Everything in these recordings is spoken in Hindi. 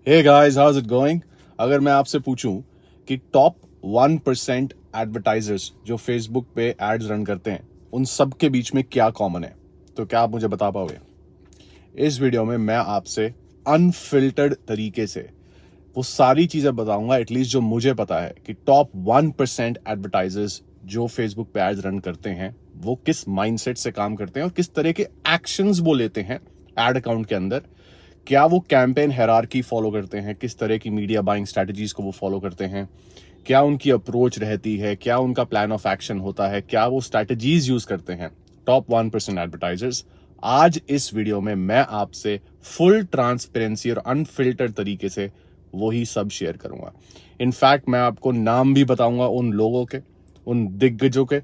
Hey guys, how's it going. अगर मैं आपसे पूछूं कि टॉप 1% एडवर्टाइजर्स जो फेसबुक पे एड्स रन करते हैं, उन सब के बीच में क्या कॉमन है, तो क्या आप मुझे बता पाओगे? इस वीडियो में मैं आपसे अनफिल्टर्ड तरीके से वो सारी चीजें बताऊंगा, एटलीस्ट जो मुझे पता है कि टॉप 1% एडवर्टाइजर्स जो फेसबुक पे एड्स रन करते हैं वो किस माइंडसेट से काम करते हैं और किस तरह के एक्शंस वो लेते हैं एड अकाउंट के अंदर। क्या वो कैंपेन हायरार्की फॉलो करते हैं, किस तरह की मीडिया बाइंग स्ट्रेटजीज को वो फॉलो करते हैं, क्या उनकी अप्रोच रहती है, क्या उनका प्लान ऑफ एक्शन होता है, क्या वो स्ट्रेटजीज यूज करते हैं टॉप 1% एडवर्टाइजर्स। आज इस वीडियो में मैं आपसे फुल ट्रांसपेरेंसी और अनफिल्टर्ड तरीके से वही सब शेयर करूंगा। इनफैक्ट मैं आपको नाम भी बताऊंगा उन लोगों के, उन दिग्गजों के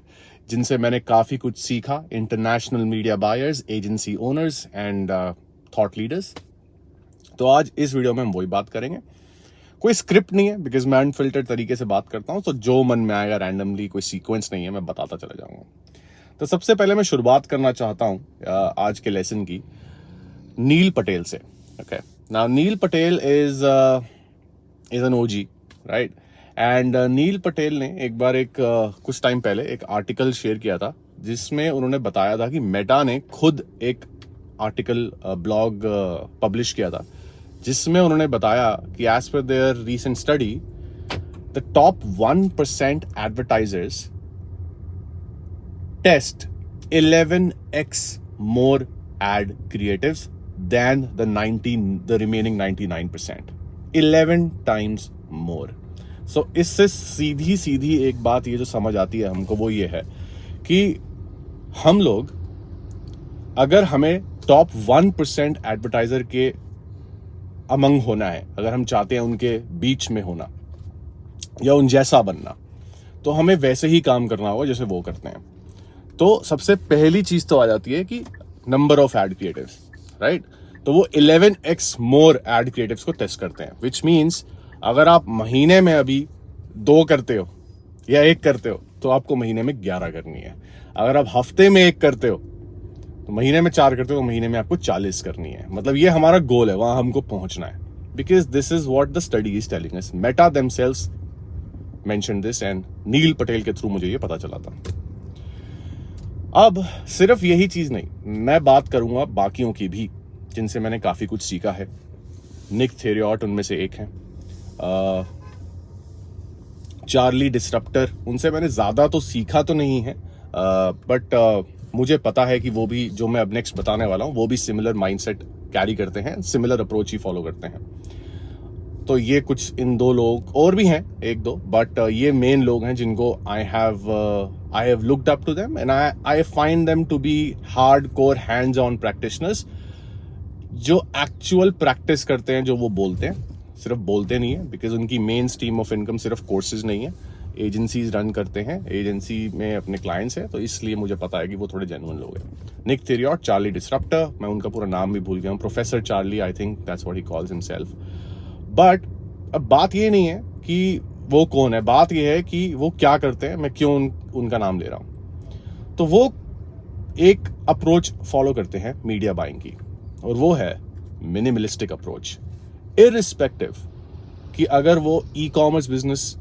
जिनसे मैंने काफी कुछ सीखा, international media buyers, agency owners and thought leaders. तो आज इस वीडियो में हम वही बात करेंगे। कोई स्क्रिप्ट नहीं है, बिकॉज मैं अनफिल्टर्ड तरीके से बात करता हूं, तो जो मन में आएगा रैंडमली, कोई सीक्वेंस नहीं है, मैं बताता चला जाऊंगा। तो सबसे पहले मैं शुरुआत करना चाहता हूं आज के लेसन की नील पटेल से। Okay, now Neil Patel is an OG, right? And Neil Patel ने एक बार कुछ टाइम पहले एक आर्टिकल शेयर किया था जिसमें उन्होंने बताया था कि मेटा ने खुद एक आर्टिकल ब्लॉग पब्लिश किया था जिसमें उन्होंने बताया कि as per their recent study the top 1% advertisers test 11x more ad creatives than the remaining 99%. 11 times more. So इससे सीधी सीधी एक बात ये जो समझ आती है हमको, वो ये है कि हम लोग, अगर हमें टॉप 1% एडवर्टाइजर के अमंग होना है, अगर हम चाहते हैं उनके बीच में होना या उन जैसा बनना, तो हमें वैसे ही काम करना होगा जैसे वो करते हैं। तो सबसे पहली चीज तो आ जाती है कि number of ad creatives, right? तो वो 11x मोर एड क्रिएटिव्स को टेस्ट करते हैं, विच मीन्स अगर आप महीने में अभी 2 करते हो या 1 करते हो तो आपको महीने में 11 करनी है। अगर आप हफ्ते में 1 करते हो तो महीने में 4 करते हो तो महीने में आपको 40 करनी है। मतलब ये हमारा गोल है, वहां हमको पहुंचना है, because this is what the study is telling us. Meta themselves mentioned this and Neil Patel के थ्रू मुझे ये पता चला था। अब सिर्फ यही चीज नहीं, मैं बात करूंगा बाकियों की भी जिनसे मैंने काफी कुछ सीखा है। निक थेरियॉट उनमें से एक है, चार्ली डिस्रप्टर, उनसे मैंने ज्यादा तो सीखा तो नहीं है, बट मुझे पता है कि वो भी, जो मैं अब नेक्स्ट बताने वाला हूं, वो भी सिमिलर माइंडसेट कैरी करते हैं, सिमिलर अप्रोच ही फॉलो करते हैं। तो ये कुछ इन 2 लोग और भी हैं, 1-2, बट ये मेन लोग हैं जिनको I have looked up to them and I find them to be hardcore hands on practitioners जो एक्चुअल प्रैक्टिस करते हैं, जो वो बोलते हैं, सिर्फ बोलते नहीं है, बिकॉज उनकी मेन स्ट्रीम ऑफ इनकम सिर्फ कोर्सेज नहीं है, एजेंसीज रन करते हैं, एजेंसी में अपने क्लाइंट्स है, तो इसलिए मुझे पता है कि वो थोड़े जेन्युइन लोग हैं। निक थेरियॉट, चार्ली डिस्रप्टर, मैं उनका पूरा नाम भी भूल गया हूँ, professor Charlie, I think that's what he calls himself. But अब बात ये नहीं है कि वो कौन है, बात ये है कि वो क्या करते हैं, मैं क्यों उनका नाम ले रहा हूं। तो वो एक अप्रोच फॉलो करते हैं मीडिया बाइंग की, और वो है मिनिमलिस्टिक अप्रोच। इररिस्पेक्टिव कि अगर वो ई कॉमर्स बिजनेस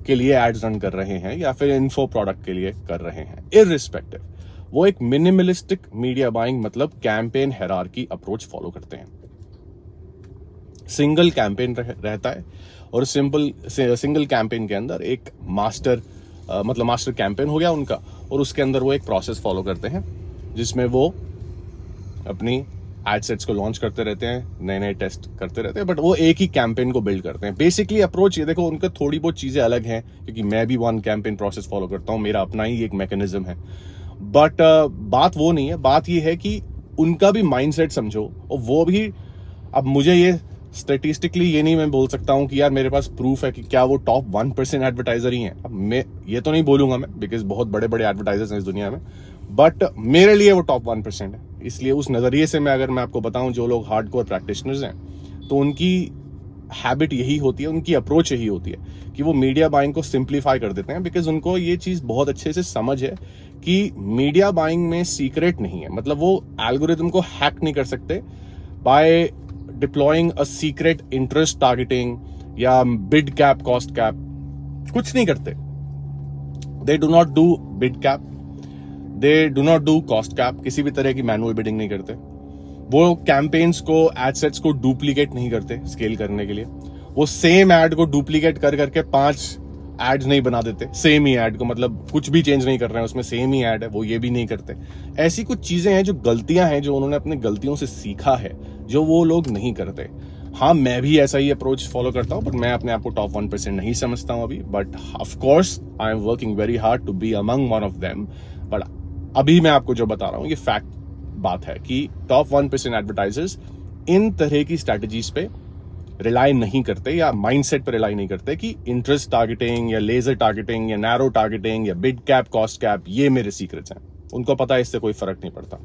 के लिए एड्स रन कर रहे हैं या फिर इन्फो प्रोडक्ट के लिए कर रहे हैं, इररिस्पेक्टिव वो एक मिनिमलिस्टिक मीडिया बाइंग मतलब कैंपेन हायरार्की अप्रोच फॉलो करते हैं। सिंगल कैंपेन रहता है और सिंगल कैंपेन के अंदर एक मास्टर कैंपेन हो गया उनका, और उसके अंदर वो एक प्रोसेस फॉलो करते हैं जिसमें वो अपनी एडसेट्स को लॉन्च करते रहते हैं, नए नए टेस्ट करते रहते हैं, बट वो एक ही कैंपेन को बिल्ड करते हैं। बेसिकली अप्रोच ये देखो, उनका थोड़ी बहुत चीजें अलग हैं क्योंकि मैं भी 1 कैंपेन प्रोसेस फॉलो करता हूं, मेरा अपना ही एक मैकेनिज्म है, बट बात वो नहीं है। बात ये है कि उनका भी माइंडसेट समझो, और वो भी, अब मुझे ये स्टेटिस्टिकली ये नहीं मैं बोल सकता हूं कि यार मेरे पास प्रूफ है कि क्या वो टॉप 1% एडवर्टाइजर ही हैं। अब मैं ये तो नहीं बोलूंगा मैं, बिकॉज बहुत बड़े बड़े एडवर्टाइजर्स हैं इस दुनिया में, बट मेरे लिए वो टॉप 1% है। इसलिए उस नजरिए से अगर मैं आपको बताऊं, जो लोग हार्डकोर प्रैक्टिशनर्स हैं तो उनकी हैबिट यही होती है, उनकी अप्रोच यही होती है कि वो मीडिया बाइंग को सिंप्लीफाई कर देते हैं, बिकॉज उनको ये चीज बहुत अच्छे से समझ है कि मीडिया बाइंग में सीक्रेट नहीं है। मतलब वो एल्गोरिथम को हैक नहीं कर सकते by deploying a secret interest targeting या बिड कैप कॉस्ट कैप, कुछ नहीं करते। They do not do bid cap, they do not do cost cap, किसी भी तरह की मैनुअल बिडिंग नहीं करते। वो कैंपेन्स को, एडसेट्स को डुप्लीकेट नहीं करते स्केल करने के लिए। वो सेम एड को डुप्लीकेट कर करके 5 एड्स नहीं बना देते सेम ही एड को, मतलब कुछ भी चेंज नहीं कर रहे हैं उसमें, सेम ही एड है, वो ये भी नहीं करते। ऐसी कुछ चीजें हैं जो गलतियां हैं, जो उन्होंने अपनी गलतियों से सीखा है, जो वो लोग नहीं करते। हाँ, मैं भी ऐसा ही अप्रोच फॉलो करता हूं, बट मैं अपने आप को टॉप 1% नहीं समझता हूं अभी। But of course I am working very hard to be among one of them. But अभी मैं आपको जो बता रहा हूं ये फैक्ट बात है कि टॉप 1% एडवर्टाइजर्स इन तरह की स्ट्रैटेजीज पे रिलाई नहीं करते, या माइंडसेट पर रिलाई नहीं करते कि इंटरेस्ट टारगेटिंग या लेजर टारगेटिंग या नैरो टारगेटिंग या बिड कैप कॉस्ट कैप ये मेरे सीक्रेट्स हैं। उनको पता है इससे कोई फर्क नहीं पड़ता।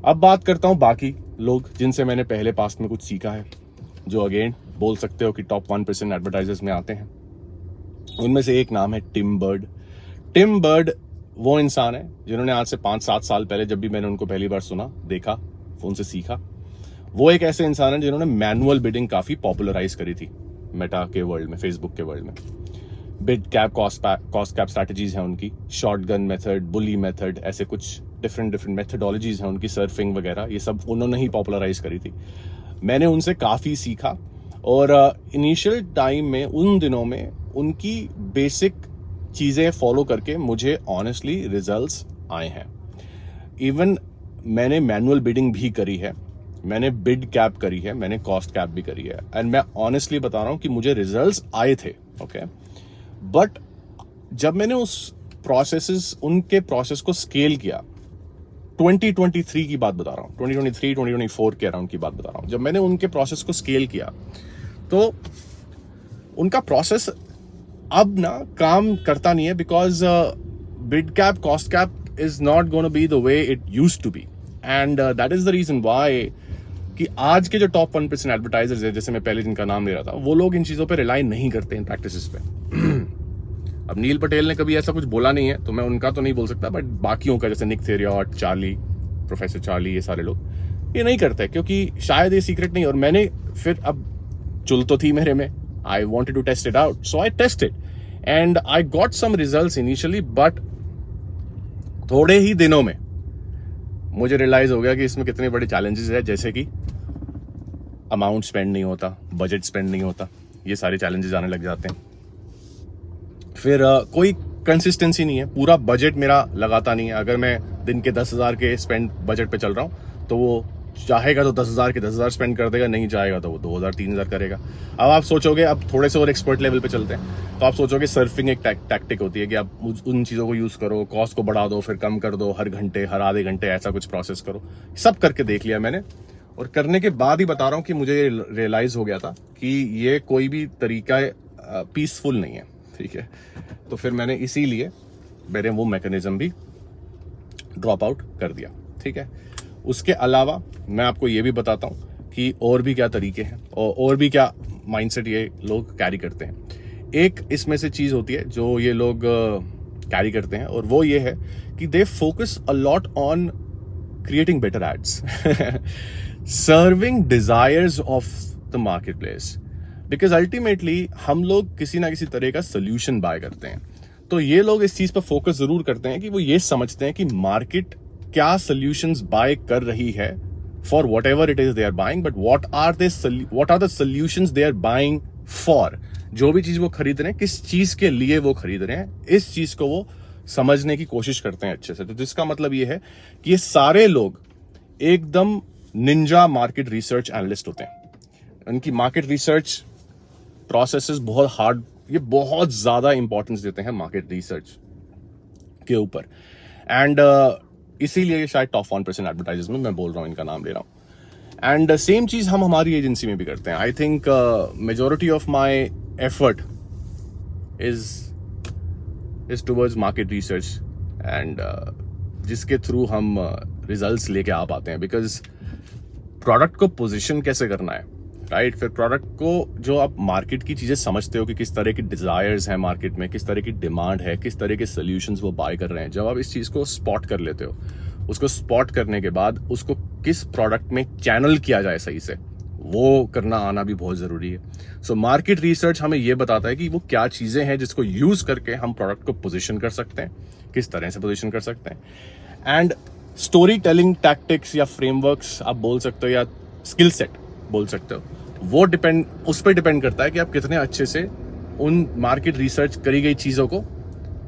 अब बात करता हूं बाकी लोग जिनसे मैंने पहले पास्ट में कुछ सीखा है, जो अगेन बोल सकते हो कि टॉप 1% एडवर्टाइजर्स में आते हैं। उनमें से एक नाम है टिम बर्ड। टिम बर्ड वो इंसान है जिन्होंने आज से 5-7 साल पहले, जब भी मैंने उनको पहली बार सुना, देखा, उनसे सीखा, वो एक ऐसे इंसान है जिन्होंने मैनुअल बिडिंग काफी पॉपुलराइज करी थी मेटा के वर्ल्ड में, फेसबुक के वर्ल्ड में। Bid cap cost cap strategies हैं उनकी, शॉटगन मेथड, बुली मेथड, ऐसे कुछ डिफरेंट मेथडोलॉजीज हैं उनकी, सर्फिंग वगैरह, ये सब उन्होंने ही पॉपुलराइज करी थी। मैंने उनसे काफी सीखा और इनिशियल टाइम में, उन दिनों में उनकी बेसिक चीजें फॉलो करके मुझे ऑनेस्टली रिजल्ट्स आए हैं। इवन मैंने मैनुअल बिडिंग भी करी है, मैंने बिड कैप करी है, मैंने कॉस्ट कैप भी करी है, एंड मैं ऑनेस्टली बता रहा हूं कि मुझे रिजल्ट्स आए थे। ओके, बट जब मैंने उनके प्रोसेस को स्केल किया, 2023 की बात बता रहा हूं, 2023-2024 के अराउंड की बात बता रहा हूं, जब मैंने उनके प्रोसेस को स्केल किया तो उनका प्रोसेस अब ना काम करता नहीं है, because bid cap cost cap is not gonna be the way it used to be, and that is the reason why कि आज के जो टॉप 1% एडवर्टाइजर्स है, जैसे मैं पहले जिनका नाम ले रहा था, वो लोग इन चीजों पे रिलाई नहीं करते, इन प्रैक्टिसेस पे। अब नील पटेल ने कभी ऐसा कुछ बोला नहीं है, तो मैं उनका तो नहीं बोल सकता, बट बाकियों का, जैसे निक थेरियट, चार्ली, प्रोफेसर चार्ली, ये सारे लोग ये नहीं करते, क्योंकि शायद ये सीक्रेट नहीं। और मैंने फिर, अब चुल तो थी मेरे में, I wanted to test it out, so I tested and I got some results initially, but थोड़े ही दिनों में मुझे रियलाइज हो गया कि इसमें कितने बड़े चैलेंजेस है, जैसे कि अमाउंट स्पेंड नहीं होता, बजट स्पेंड नहीं होता, ये सारे चैलेंजेस आने लग जाते हैं। फिर कोई कंसिस्टेंसी नहीं है, पूरा बजट मेरा लगाता नहीं है। अगर मैं दिन के 10,000 के स्पेंड बजट पे चल रहा हूं, तो वो चाहेगा तो 10,000 के 10,000 स्पेंड कर देगा, नहीं चाहेगा तो वो 2,000-3,000 करेगा। अब आप सोचोगे, अब थोड़े से और एक्सपर्ट लेवल पे चलते हैं, तो आप सोचोगे सर्फिंग एक टैक्टिक होती है कि आप उन चीज़ों को यूज़ करो, कॉस्ट को बढ़ा दो, फिर कम कर दो, हर घंटे, हर आधे घंटे ऐसा कुछ प्रोसेस करो। सब करके देख लिया मैंने, और करने के बाद ही बता रहा हूँ कि मुझे रियलाइज हो गया था कि ये कोई भी तरीका पीसफुल नहीं है, ठीक है। तो फिर मैंने इसीलिए मेरे वो मैकेनिज्म भी ड्रॉप आउट कर दिया, ठीक है। उसके अलावा मैं आपको ये भी बताता हूँ कि और भी क्या तरीके हैं और भी क्या माइंडसेट ये लोग कैरी करते हैं। एक इसमें से चीज होती है जो ये लोग कैरी करते हैं, और वो ये है कि they focus a lot on creating better ads, serving desires of the market place, because ultimately हम लोग किसी ना किसी तरह का सोल्यूशन बाय करते हैं। तो ये लोग इस चीज पर फोकस जरूर करते हैं कि वो ये समझते हैं कि मार्केट क्या सोल्यूशंस बाय कर रही है for whatever it is they are buying, but what are the solutions they are buying for. जो भी चीज वो खरीद रहे हैं, किस चीज के लिए वो खरीद रहे हैं, इस चीज को वो समझने की कोशिश करते हैं अच्छे से। तो जिसका मतलब ये है कि ये सारे लोग एकदम निंजा मार्केट रिसर्च एनालिस्ट होते हैं। उनकी मार्केट रिसर्च प्रोसेसेस बहुत हार्ड, ये बहुत ज्यादा इंपॉर्टेंस देते हैं मार्केट रिसर्च के ऊपर, एंड इसीलिए शायद टॉप 1% एडवर्टाइजर्स में मैं बोल रहा हूँ, इनका नाम ले रहा हूँ। एंड सेम चीज हम हमारी एजेंसी में भी करते हैं। I think majority of my effort is towards market research, and जिसके थ्रू हम रिजल्ट्स लेके आ पाते हैं। बिकॉज प्रोडक्ट को पोजीशन कैसे करना है, राइट, फिर प्रोडक्ट को जो आप मार्केट की चीजें समझते हो कि किस तरह की डिजायर्स हैं मार्केट में, किस तरह की डिमांड है, किस तरह के सोल्यूशंस वो बाय कर रहे हैं, जब आप इस चीज को स्पॉट कर लेते हो, उसको स्पॉट करने के बाद उसको किस प्रोडक्ट में चैनल किया जाए सही से, वो करना आना भी बहुत जरूरी है। सो मार्केट रिसर्च हमें ये बताता है कि वो क्या चीजें हैं जिसको यूज करके हम प्रोडक्ट को पोजीशन कर सकते हैं, किस तरह से पोजीशन कर सकते हैं। एंड स्टोरी टेलिंग टैक्टिक्स या फ्रेमवर्क्स आप बोल सकते हो, या स्किल सेट बोल सकते हो, वो उस पर डिपेंड करता है कि आप कितने अच्छे से उन मार्केट रिसर्च करी गई चीजों को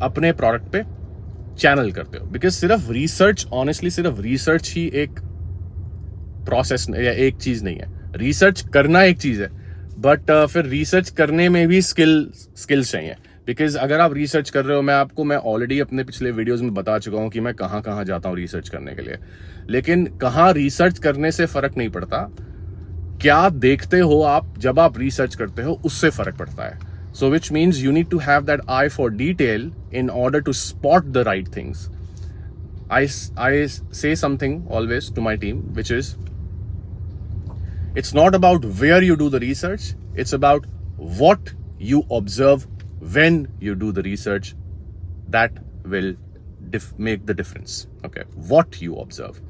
अपने प्रोडक्ट पे चैनल करते हो। बिकॉज सिर्फ रिसर्च, ऑनेस्टली सिर्फ रिसर्च ही एक प्रोसेस या एक चीज नहीं है। रिसर्च करना एक चीज है, बट फिर रिसर्च करने में भी स्किल्स चाहिए। बिकॉज अगर आप रिसर्च कर रहे हो, मैं ऑलरेडी अपने पिछले वीडियोस में बता चुका हूं कि मैं कहां कहां जाता हूं रिसर्च करने के लिए, लेकिन कहां रिसर्च करने से फर्क नहीं पड़ता, क्या देखते हो आप जब आप रिसर्च करते हो उससे फर्क पड़ता है। So which means you need to have that eye for detail in order to spot the right things. I say something always to my team, which is, it's not about where you do the research, it's about what you observe when you do the research that will make the difference. Okay, what you observe.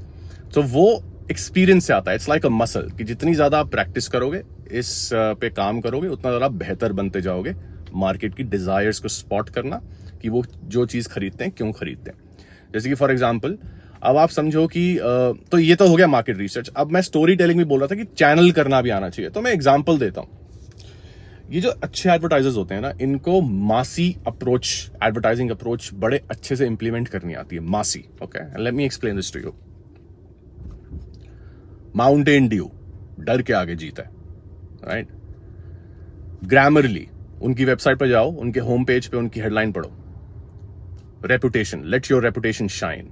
So वो एक्सपीरियंस से आता है। इट्स लाइक अ मसल, कि जितनी ज्यादा आप प्रैक्टिस करोगे, इस पे काम करोगे, उतना ज्यादा बेहतर बनते जाओगे मार्केट की डिजायर्स को स्पॉट करना, कि वो जो चीज खरीदते हैं क्यों खरीदते हैं। जैसे कि फॉर एग्जाम्पल, अब आप समझो कि तो ये तो हो गया मार्केट रिसर्च। अब मैं स्टोरी टेलिंग भी बोल रहा था कि चैनल करना भी आना चाहिए। तो मैं एग्जाम्पल देता हूं, ये जो अच्छे एडवर्टाइजर्स होते हैं ना, इनको मासी अप्रोच, एडवर्टाइजिंग अप्रोच बड़े अच्छे से इंप्लीमेंट करनी आती है। मासी, okay, let me explain this to you. Mountain Dew डर के आगे जीता है, राइट। ग्रामरली उनकी वेबसाइट पर जाओ, उनके होम पेज पे उनकी हेडलाइन पढ़ो, reputation, late your reputation shine.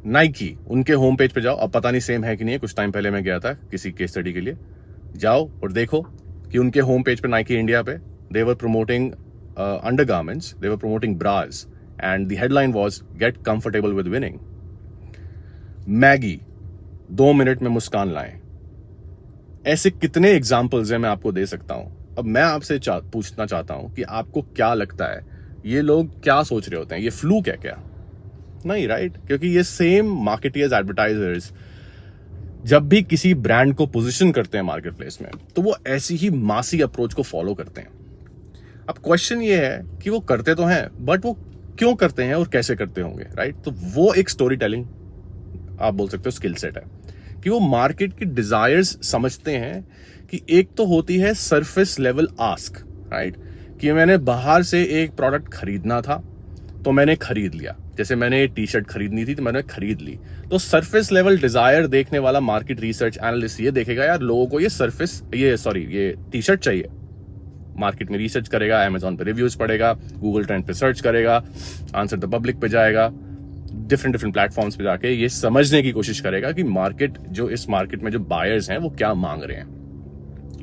Nike, उनके होम पेज पे जाओ, अब पता नहीं सेम है कि नहीं है, कुछ टाइम पहले मैं गया था किसी केस स्टडी के लिए, जाओ और देखो कि उनके होम पेज पे नाइकी इंडिया पे they were promoting undergarments, they were promoting bras, and the headline was get comfortable with winning. Maggi, 2 minute में मुस्कान लाएं। ऐसे कितने एग्जाम्पल्स हैं, मैं आपको दे सकता हूं। अब मैं आपसे पूछना चाहता हूं कि आपको क्या लगता है, ये लोग क्या सोच रहे होते हैं, ये फ्लूक है क्या? नहीं, राइट। क्योंकि ये सेम मार्केटियर्स, एडवर्टाइजर्स जब भी किसी ब्रांड को पोजीशन करते हैं मार्केट प्लेस में, तो वो ऐसी ही मासी अप्रोच को फॉलो करते हैं। अब क्वेश्चन ये है कि वो करते तो हैं, बट वो क्यों करते हैं और कैसे करते होंगे, राइट। तो वो एक स्टोरी टेलिंग आप बोल सकते हो स्किल सेट है, कि वो मार्केट की डिजायर्स समझते हैं। कि एक तो होती है सरफेस लेवल आस्क, राइट, कि मैंने बाहर से एक प्रोडक्ट खरीदना था तो मैंने खरीद लिया। जैसे मैंने टी शर्ट खरीदनी थी तो मैंने खरीद ली। तो सरफेस लेवल डिजायर देखने वाला मार्केट रिसर्च एनालिस्ट ये देखेगा, यार लोगों को ये टी शर्ट चाहिए, मार्केट में रिसर्च करेगा, अमेजॉन पे रिव्यूज पढ़ेगा, गूगल ट्रेंड पे सर्च करेगा, आंसर द पब्लिक पे जाएगा, डिफरेंट प्लेटफॉर्म्स पे जाके ये समझने की कोशिश करेगा कि इस मार्केट में जो बायर्स हैं वो क्या मांग रहे हैं,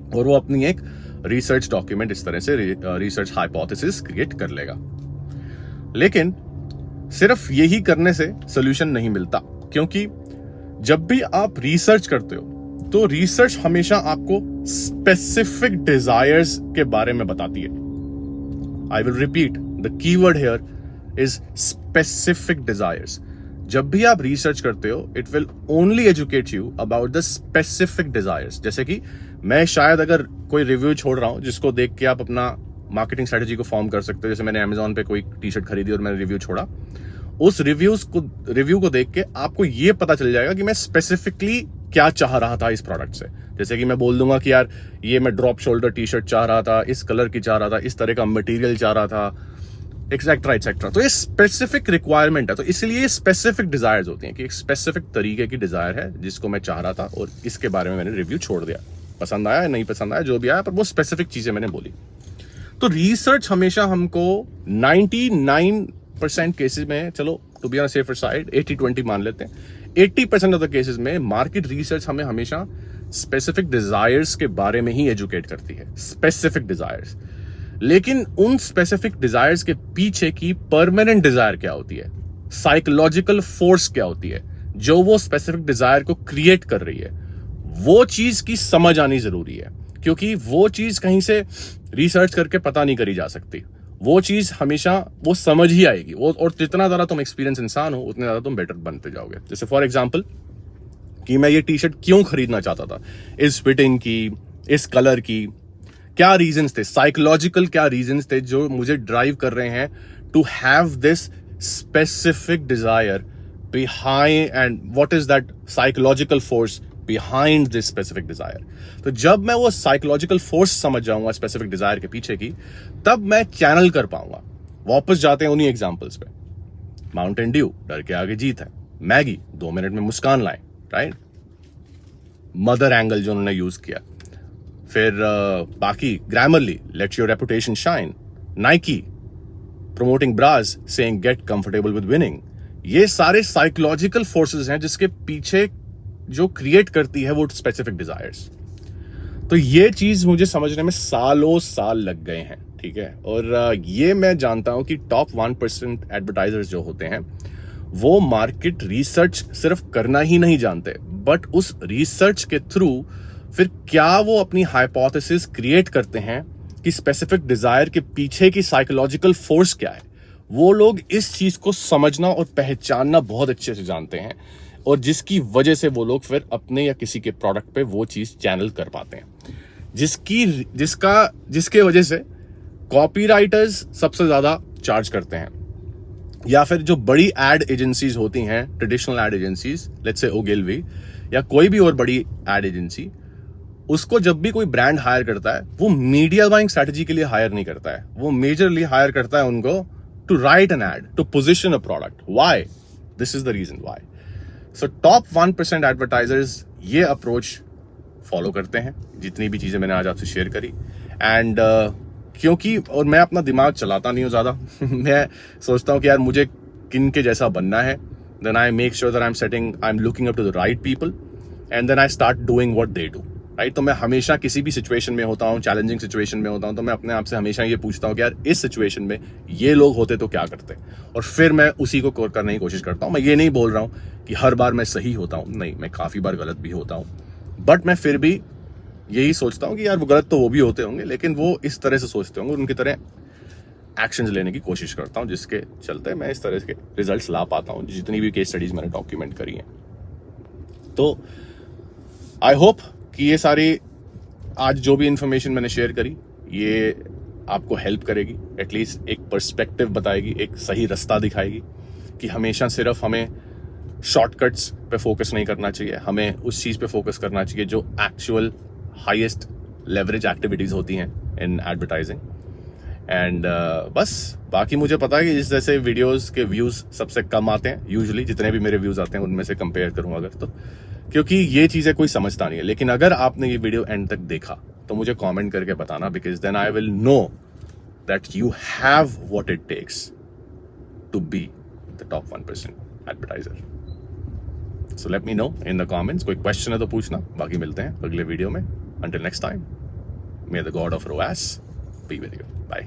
और वो अपनी एक रिसर्च डॉक्यूमेंट इस तरह से रिसर्च हाइपोथेसिस क्रिएट कर लेगा। लेकिन सिर्फ यही करने से सोल्यूशन नहीं मिलता, क्योंकि जब भी आप रिसर्च करते हो तो रिसर्च हमेशा आपको स्पेसिफिक डिजायर्स के बारे में बताती है। I will repeat, the keyword here is specific desires. जब भी आप रिसर्च करते हो, it will only educate you about the specific desires. जैसे कि मैं शायद अगर कोई रिव्यू छोड़ रहा हूं जिसको देख के आप अपना मार्केटिंग स्ट्रेटजी को फॉर्म कर सकते हो, जैसे मैंने अमेजॉन पे कोई टी शर्ट खरीदी और मैंने रिव्यू छोड़ा, उस रिव्यू को देख के आपको ये पता चल जाएगा कि मैं स्पेसिफिकली क्या चाह रहा था इस प्रोडक्ट से। जैसे कि मैं बोल दूंगा कि यार ये मैं ड्रॉप शोल्डर टी शर्ट चाह रहा था, इस कलर की चाह रहा था, इस तरह का मटेरियल चाह रहा था, एक्सेट्रा। तो ये स्पेसिफिक रिक्वायरमेंट है, तो इसलिए स्पेसिफिक डिजायर्स होती हैं कि एक स्पेसिफिक तरीके की डिजायर है जिसको मैं चाह रहा था और इसके बारे में मैंने रिव्यू छोड़ दिया। पसंद आया नहीं पसंद आया, जो भी आया, पर वो स्पेसिफिक चीजें मैंने बोली। तो रिसर्च हमेशा हमको 99% केसेस में, चलो to be on safer side 80-20 मान लेते हैं, 80% ऑफ द केसेस में मार्केट रिसर्च हमें हमेशा स्पेसिफिक डिजायर्स के बारे में ही एजुकेट करती है, स्पेसिफिक डिजायर्स। लेकिन उन स्पेसिफिक डिजायर्स के पीछे की परमानेंट डिजायर क्या होती है, साइकोलॉजिकल फोर्स क्या होती है जो वो स्पेसिफिक डिजायर को क्रिएट कर रही है, वो चीज की समझ आनी जरूरी है। क्योंकि वो चीज कहीं से रिसर्च करके पता नहीं करी जा सकती, वो चीज हमेशा वो समझ ही आएगी। और जितना ज्यादा तुम एक्सपीरियंस इंसान हो, उतने ज्यादा तुम बेटर बनते जाओगे। जैसे फॉर एग्जाम्पल, कि मैं ये टी शर्ट क्यों खरीदना चाहता था, इस फिटिंग की, इस कलर की, क्या रीजंस थे, साइकोलॉजिकल क्या रीजंस थे जो मुझे ड्राइव कर रहे हैं to have this specific desire behind, and what is that psychological force behind this specific desire. तो जब मैं वो साइकोलॉजिकल फोर्स समझ जाऊंगा स्पेसिफिक डिजायर के पीछे की, तब मैं चैनल कर पाऊंगा। वापस जाते हैं उन्हीं एग्जांपल्स पे। माउंटेन ड्यू, डर के आगे जीत है। मैगी, 2 मिनट में मुस्कान लाए, राइट। मदर एंगल जो उन्होंने यूज किया। फिर बाकी Grammarly, let your reputation shine. Nike, promoting bras, saying get comfortable with winning. ये सारे साइकोलॉजिकल फोर्सेस हैं जिसके पीछे जो क्रिएट करती है वो स्पेसिफिक डिजायर्स। तो ये चीज मुझे समझने में सालों साल लग गए हैं, ठीक है। और ये मैं जानता हूं कि टॉप 1% एडवर्टाइजर्स जो होते हैं वो मार्केट रिसर्च सिर्फ करना ही नहीं जानते, बट उस रिसर्च के थ्रू फिर क्या वो अपनी हाइपोथेसिस क्रिएट करते हैं कि स्पेसिफिक डिजायर के पीछे की साइकोलॉजिकल फोर्स क्या है। वो लोग इस चीज को समझना और पहचानना बहुत अच्छे से जानते हैं, और जिसकी वजह से वो लोग फिर अपने या किसी के प्रोडक्ट पे वो चीज चैनल कर पाते हैं, जिसके वजह से कॉपीराइटर्स सबसे ज्यादा चार्ज करते हैं, या फिर जो बड़ी एड एजेंसीज होती हैं, traditional ad agencies, let's say Ogilvy या कोई भी और बड़ी एड एजेंसी, उसको जब भी कोई ब्रांड हायर करता है वो मीडिया बाइंग स्ट्रेटजी के लिए हायर नहीं करता है, वो मेजरली हायर करता है उनको to write an ad, to position a product. Why? This is the reason why. So top 1% advertisers ये अप्रोच फॉलो करते हैं, जितनी भी चीजें मैंने आज आपसे शेयर करी। एंड क्योंकि और मैं अपना दिमाग चलाता नहीं हूं ज्यादा मैं सोचता हूं कि यार मुझे किन के जैसा बनना है, then I make sure that I am looking up to the right people, and then I start doing what they do, right. तो मैं हमेशा किसी भी सिचुएशन में होता हूँ, चैलेंजिंग सिचुएशन में होता हूँ, तो मैं अपने आप से हमेशा ये पूछता हूँ कि यार इस सिचुएशन में ये लोग होते तो क्या करते, और फिर मैं उसी को करने की कोशिश करता हूँ। मैं ये नहीं बोल रहा हूँ कि हर बार मैं सही होता हूँ, नहीं, मैं काफी बार गलत भी होता हूँ, बट मैं फिर भी यही सोचता हूँ कि यार वो गलत तो वो भी होते होंगे, लेकिन वो इस तरह से सोचते होंगे, उनकी तरह एक्शंस लेने की कोशिश करता हूँ, जिसके चलते मैं इस तरह के रिजल्ट्स ला पाता हूँ, जितनी भी केस स्टडीज मैंने डॉक्यूमेंट करी हैं। तो आई होप कि ये सारी आज जो भी इंफॉर्मेशन मैंने शेयर करी ये आपको हेल्प करेगी, एटलीस्ट एक पर्सपेक्टिव बताएगी, एक सही रास्ता दिखाएगी कि हमेशा सिर्फ हमें शॉर्टकट्स पे फोकस नहीं करना चाहिए, हमें उस चीज पे फोकस करना चाहिए जो एक्चुअल हाईएस्ट लेवरेज एक्टिविटीज होती हैं इन एडवर्टाइजिंग। एंड बस बाकी मुझे पता है कि इस जैसे वीडियोस के व्यूज सबसे कम आते हैं यूजुअली, जितने भी मेरे व्यूज आते हैं उनमें से कंपेयर करूं अगर, तो क्योंकि ये चीजें कोई समझता नहीं है। लेकिन अगर आपने ये वीडियो एंड तक देखा तो मुझे कमेंट करके बताना, because then I will know that you have what it takes to be the top 1% advertiser. So let me know in the comments. कोई क्वेश्चन है तो पूछना, बाकी मिलते हैं अगले वीडियो में। Until next time, may the God of ROAS be with you. Bye.